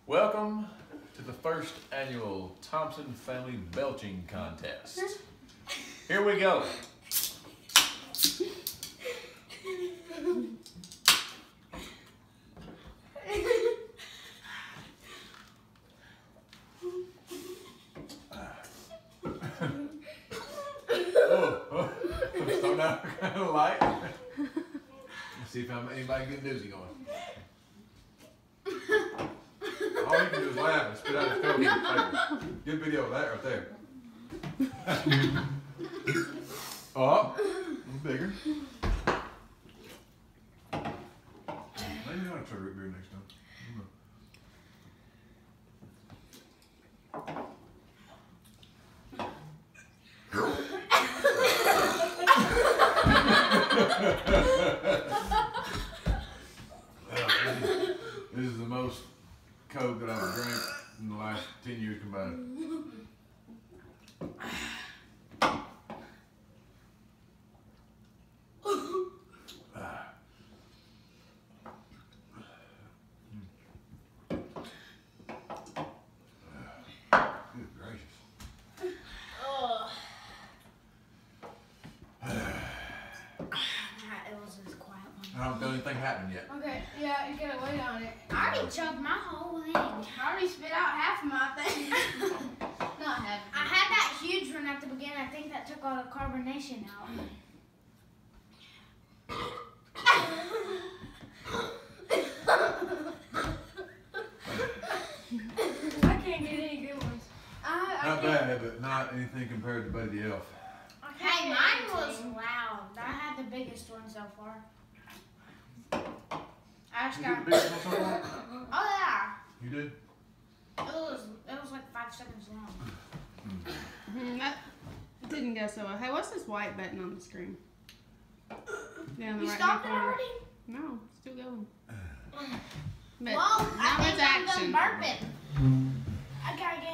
Welcome to the first annual Thompson Family Belching Contest. Here we go. Oh, start out kind of light. Let's see if anybody can get a doozy going. All you can do is laugh and spit out his coke in your face. Good video of that right there. Oh, a little bigger. Maybe I ought to try root beer next time. This is the most Coke that I've drank in the last 10 years combined. Good gracious. It was a quiet one. I don't feel anything happening yet. Okay, yeah, you gotta wait on it. I already chugged my whole thing. I already spit out half of my thing. Not half. I had that huge one at the beginning. I think that took all the carbonation out. I can't get any good ones. Not bad, but not anything compared to Buddy the Elf. Hey, mine was loud. I had the biggest one so far. I just You got. did the biggest one so far? Oh yeah. You did? It was like 5 seconds long. That didn't go so well. Hey, what's this white button on the screen? Down the You right stopped it corner. already? No, still going. But Well, now I it's think I'm action. done burping. I gotta get.